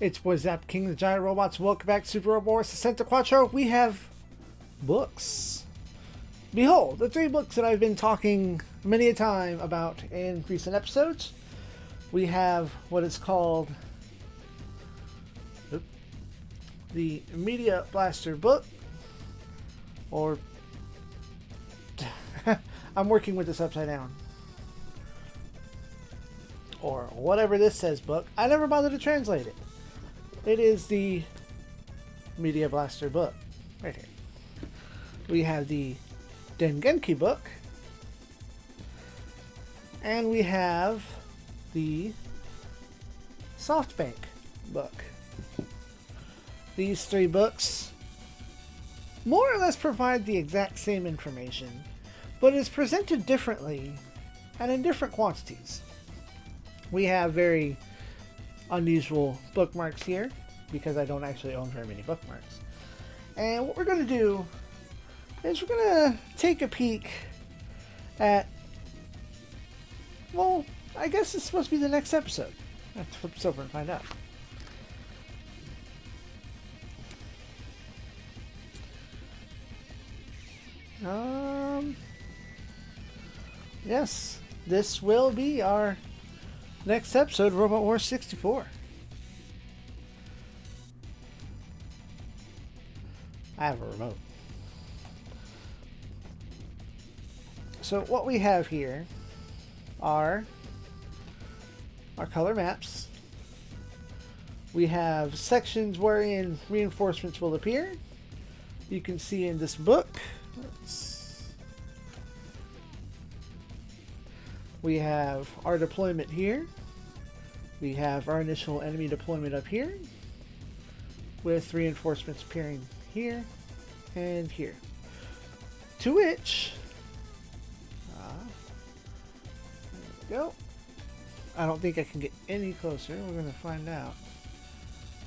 It's boy Zap King, the Giant Robots. Welcome back to Super Robot Wars Santa Quattro. We have books. Behold, the 3 books that I've been talking many a time about in recent episodes. We have what is called the Media Blaster book, or I'm working with this upside down, or whatever this says book. I never bothered to translate it. It is the Media Blaster book, right here. We have the Dengenki book, and we have the Softbank book. These 3 books more or less provide the exact same information, but is presented differently and in different quantities. We have very unusual bookmarks here because I don't actually own very many bookmarks. And what we're going to do is we're going to take a peek at, well, I guess it's supposed to be the next episode. I have to flip this over and find out. Yes, this will be our next episode, Robot Wars 64. I have a remote. So what we have here are our color maps. We have sections wherein reinforcements will appear. You can see in this book. We have our deployment here. We have our initial enemy deployment up here, with reinforcements appearing here and here. To which, there we go. I don't think I can get any closer. We're going to find out.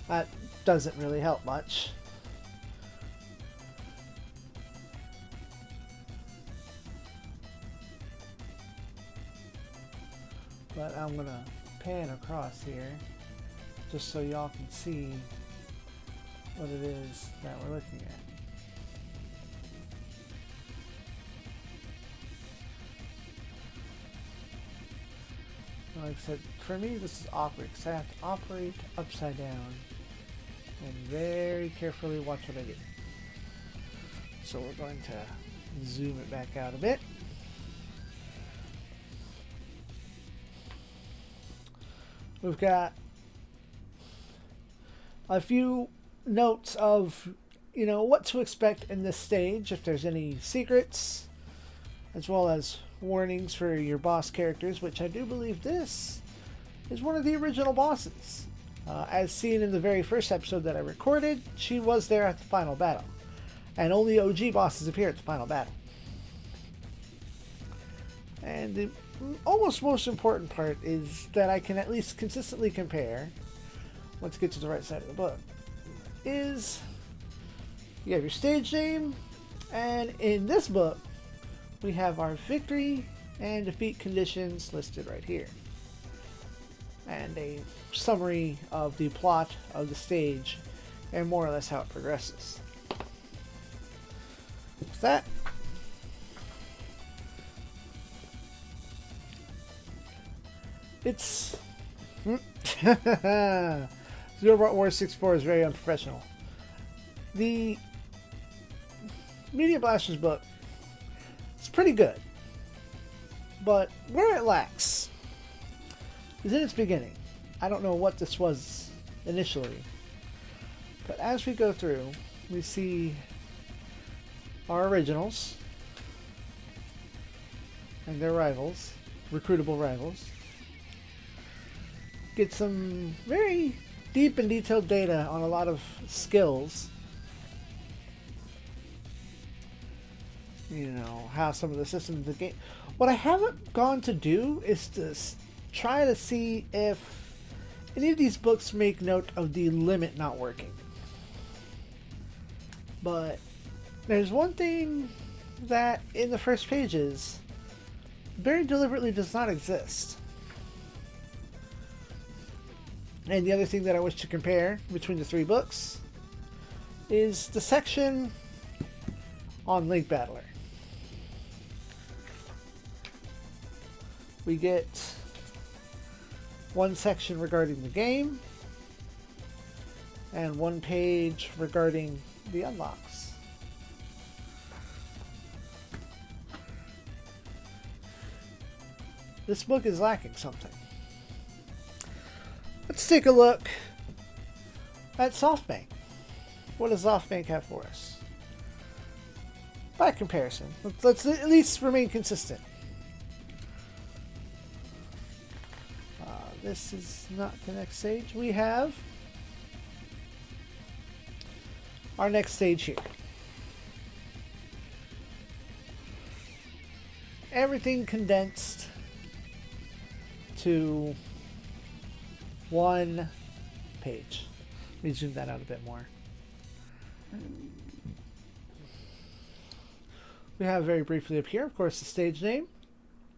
That doesn't really help much. But I'm going to pan across here just so y'all can see what it is that we're looking at. Like I said, for me this is awkward because I have to operate upside down and very carefully watch what I do. So we're going to zoom it back out a bit. We've got a few notes of, what to expect in this stage, if there's any secrets, as well as warnings for your boss characters, which I do believe this is one of the original bosses. As seen in the very first episode that I recorded, she was there at the final battle, and only OG bosses appear at the final battle. And the almost most important part is that I can at least consistently compare, let's get to the right side of the book, is you have your stage name, and in this book we have our victory and defeat conditions listed right here, and a summary of the plot of the stage and more or less how it progresses. With that, it's Robot Wars 64 is very unprofessional. The Media Blasters book is pretty good, but where it lacks is in its beginning. I don't know what this was initially, but as we go through, we see our originals and their rivals, recruitable rivals. Get some very deep and detailed data on a lot of skills. How some of the systems of the game. What I haven't gone to do is to try to see if any of these books make note of the limit not working. But there's one thing that in the first pages very deliberately does not exist. And the other thing that I wish to compare between the 3 books is the section on Link Battler. We get one section regarding the game and one page regarding the unlocks. This book is lacking something. Let's take a look at Softbank. What does Softbank have for us? By comparison, let's at least remain consistent. This is not the next stage. We have our next stage here. Everything condensed to one page. Let me zoom that out a bit more. We have very briefly up here, of course, the stage name.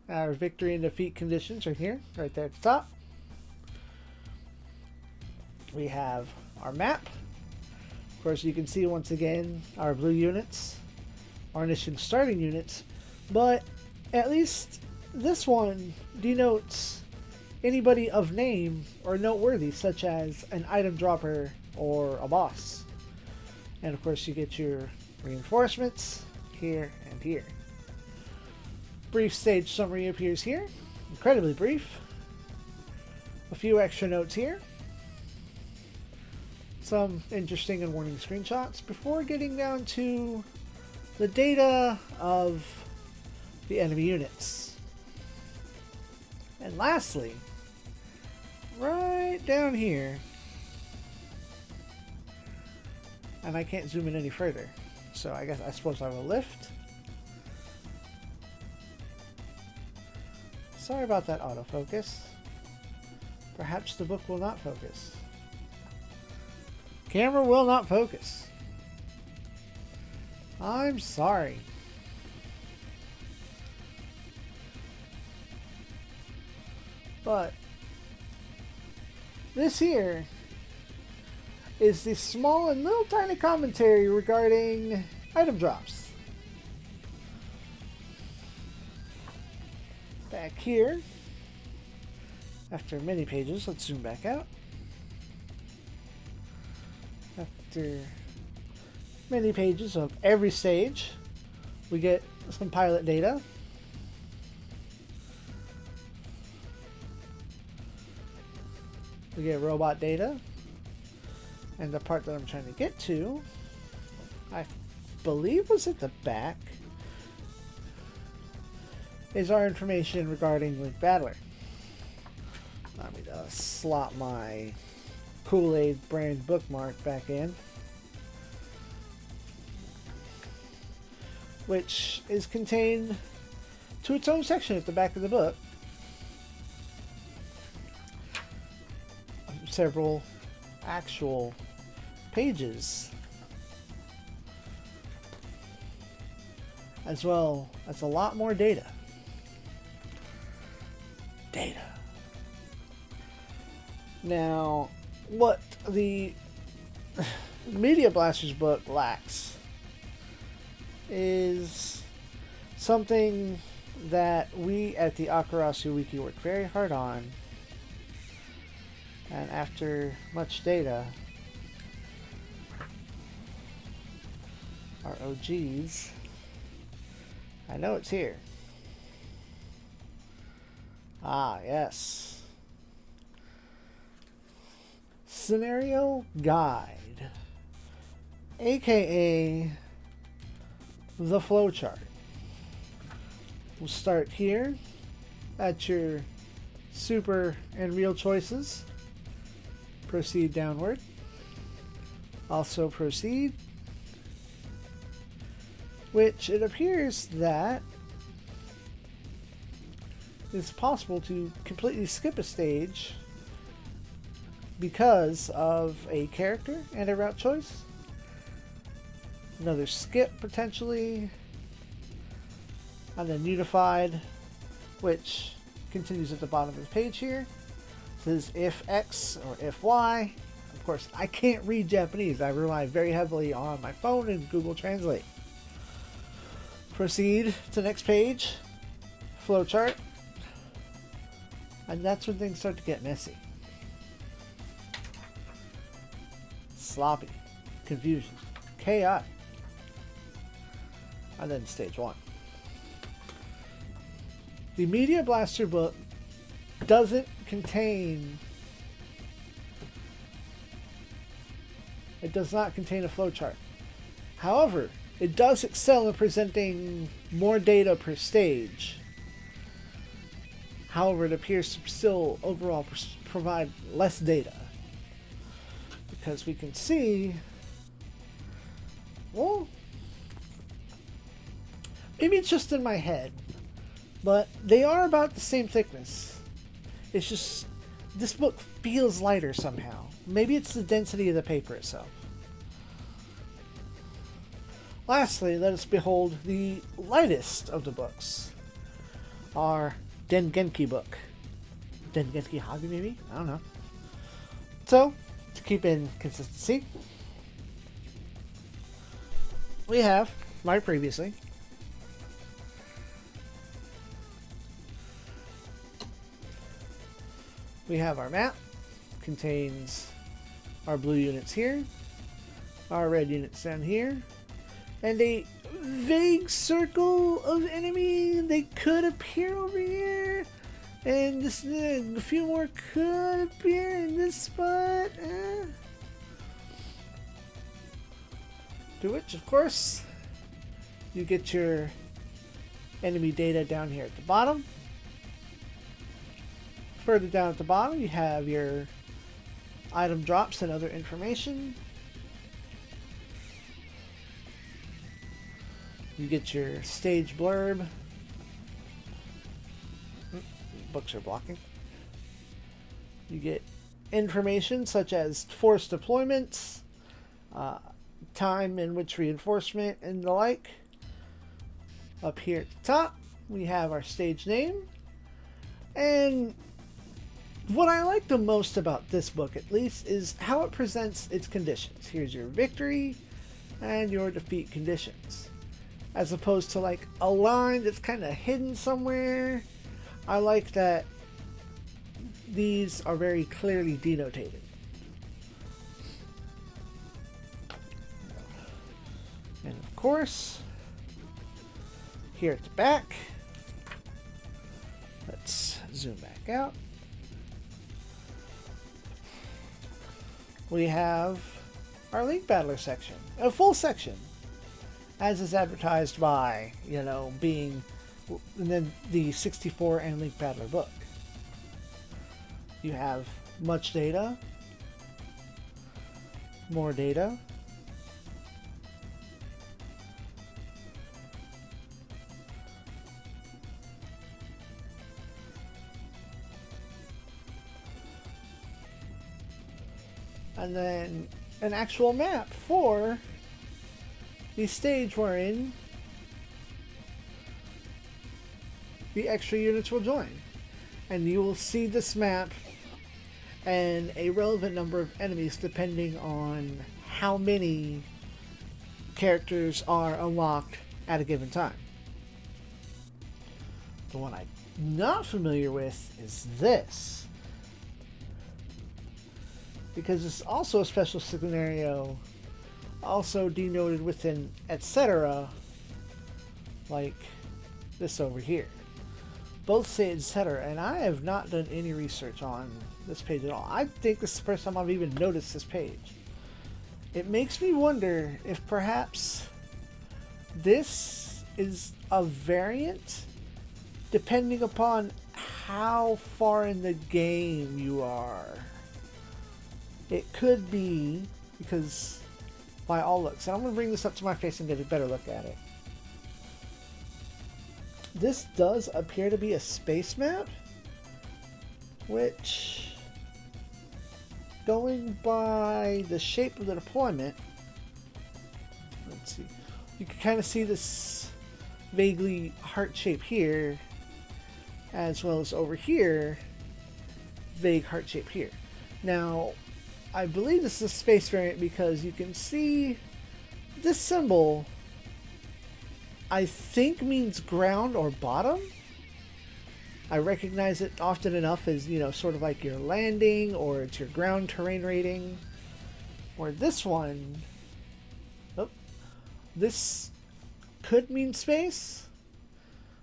Our victory and defeat conditions are here, right there at the top. We have our map. Of course, you can see once again our blue units, our initial starting units, but at least this one denotes anybody of name or noteworthy, such as an item dropper or a boss. And of course, you get your reinforcements here and here. Brief stage summary appears here, incredibly brief. A few extra notes here. Some interesting and warning screenshots before getting down to the data of the enemy units. And lastly, right down here, and I can't zoom in any further, so I suppose I will lift. Sorry about that autofocus. Perhaps the book will not focus. Camera will not focus. I'm sorry. But this here is the small and little tiny commentary regarding item drops. Back here, after many pages, let's zoom back out. After many pages of every stage, we get some pilot data. We get robot data. And the part that I'm trying to get to, I believe was at the back, is our information regarding Link Battler. Let me slot my Kool-Aid brand bookmark back in, which is contained to its own section at the back of the book. Several actual pages, as well as a lot more data. Now, what the Media Blasters book lacks is something that we at the Akurasu Wiki worked very hard on, and after much data, our OGs, I know it's here. Ah, yes. Scenario Guide, aka the flowchart. We'll start here at your super and real choices. Proceed downward. Also proceed. Which it appears that it's possible to completely skip a stage because of a character and a route choice. Another skip potentially. And then unified, which continues at the bottom of the page here. says if X or if Y. Of course, I can't read Japanese. I rely very heavily on my phone and Google Translate. Proceed to the next page. Flowchart. And that's when things start to get messy. Sloppy. Confusion. Chaotic. And then stage 1. The Media Blaster book doesn't contain... It does not contain a flowchart. However, it does excel in presenting more data per stage. However, it appears to still overall provide less data. Because we can see... Well, maybe it's just in my head, but they are about the same thickness. It's just, this book feels lighter somehow. Maybe it's the density of the paper itself. Lastly, let us behold the lightest of the books. Our Dengenki book. Dengenki Hobby, maybe? I don't know. So, to keep in consistency, we have, like previously, we have our map. Contains our blue units here, our red units down here, and a vague circle of enemy. They could appear over here, and this, a few more could appear in this spot. To which, of course, you get your enemy data down here at the bottom. Further down at the bottom, you have your item drops and other information. You get your stage blurb. Books are blocking. You get information such as force deployments, time in which reinforcement, and the like. Up here at the top, we have our stage name. And what I like the most about this book, at least, is how it presents its conditions. Here's your victory and your defeat conditions. As opposed to like a line that's kind of hidden somewhere. I like that these are very clearly denotated. And of course, here at the back, let's zoom back out. We have our Link Battler section, a full section, as is advertised by, you know, being and then the 64 and Link Battler book. You have much data, more data, and then an actual map for the stage we're in. The extra units will join, and you will see this map and a relevant number of enemies depending on how many characters are unlocked at a given time. The one I'm not familiar with is this, because it's also a special scenario, also denoted within etc., like this over here. Both say etc., and I have not done any research on this page at all. I think this is the first time I've even noticed this page. It makes me wonder if perhaps this is a variant depending upon how far in the game you are. It could be, because by all looks, and I'm going to bring this up to my face and get a better look at it. This does appear to be a space map, which, going by the shape of the deployment, let's see, you can kind of see this vaguely heart shape here, as well as over here, vague heart shape here. Now, I believe this is a space variant because you can see this symbol, I think, means ground or bottom. I recognize it often enough as, you know, sort of like your landing or it's your ground terrain rating. Or this one, oh, this could mean space.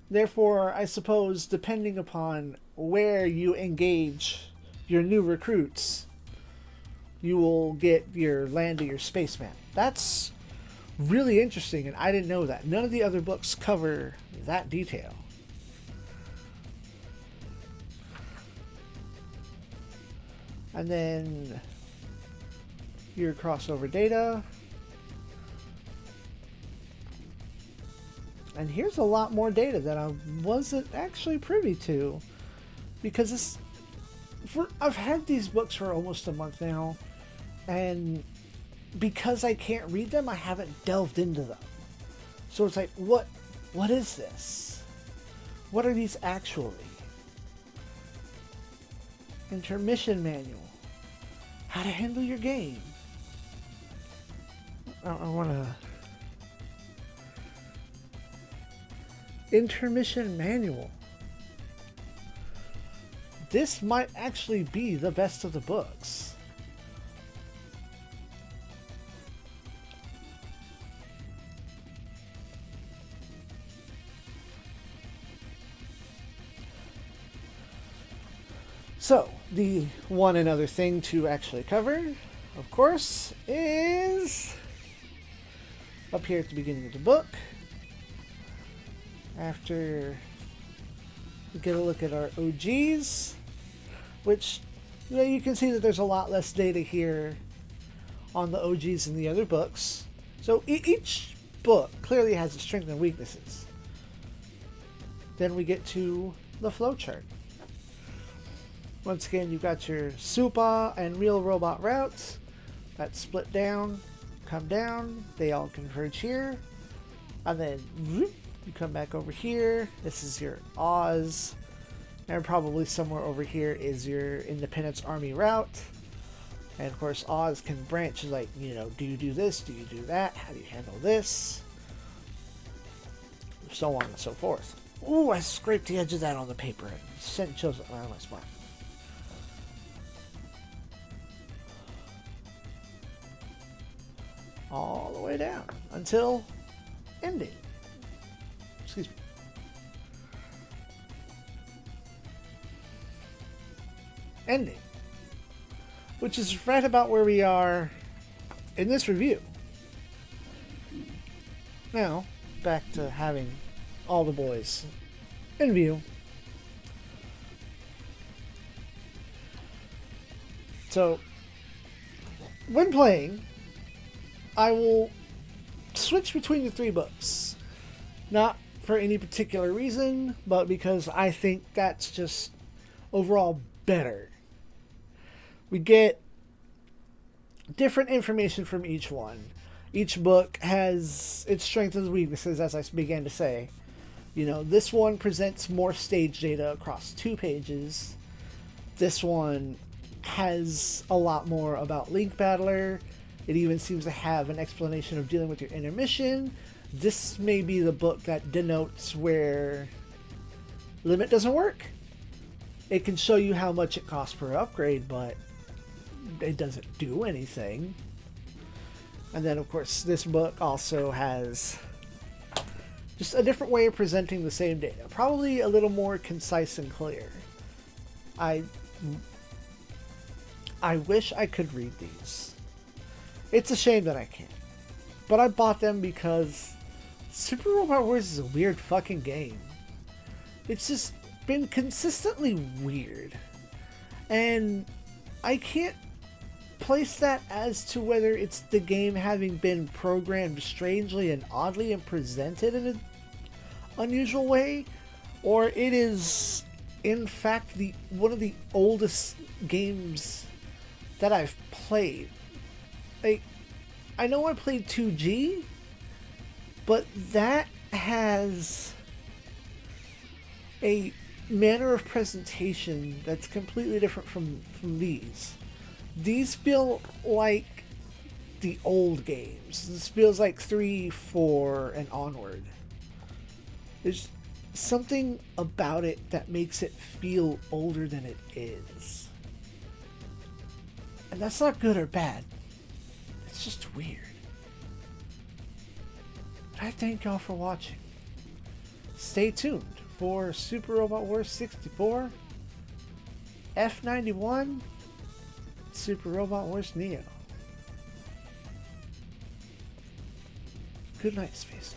Therefore, I suppose, depending upon where you engage your new recruits, you will get your land or your space map. That's really interesting, and I didn't know that. None of the other books cover that detail. And then your crossover data. And here's a lot more data that I wasn't actually privy to, because I've had these books for almost a month now, and because I can't read them, I haven't delved into them. So it's like, what is this? What are these actually? Intermission manual. How to handle your game. I want to... Intermission manual. This might actually be the best of the books. So, the one and other thing to actually cover, of course, is up here at the beginning of the book. After we get a look at our OGs, which, you know, you can see that there's a lot less data here on the OGs in the other books. So each book clearly has its strengths and weaknesses. Then we get to the flowchart. Once again, you've got your SUPA and real robot routes that split down, come down, they all converge here, and then whoop, you come back over here. This is your Oz, and probably somewhere over here is your Independence Army route. And of course, Oz can branch, like, you know, do you do this? Do you do that? How do you handle this? So on and so forth. Ooh, I scraped the edge of that on the paper and sent chills around my spine. All the way down until ending. Excuse me. Ending. Which is right about where we are in this review. Now, back to having all the boys in view. So, when playing, I will switch between the three books. Not for any particular reason, but because I think that's just overall better. We get different information from each one. Each book has its strengths and weaknesses, as I began to say. You know, this one presents more stage data across 2 pages. This one has a lot more about Link Battler. It even seems to have an explanation of dealing with your intermission. This may be the book that denotes where limit doesn't work. It can show you how much it costs per upgrade, but it doesn't do anything. And then, of course, this book also has just a different way of presenting the same data. Probably a little more concise and clear. I wish I could read these. It's a shame that I can't. But I bought them because Super Robot Wars is a weird fucking game. It's just been consistently weird. And I can't place that as to whether it's the game having been programmed strangely and oddly and presented in an unusual way, or it is in fact one of the oldest games that I've played. I know I played 2G, but that has a manner of presentation that's completely different from these. These feel like the old games. This feels like 3, 4, and onward. There's something about it that makes it feel older than it is. And that's not good or bad. It's just weird. But I thank y'all for watching. Stay tuned for Super Robot Wars 64, F91, Super Robot Wars Neo. Good night, Space.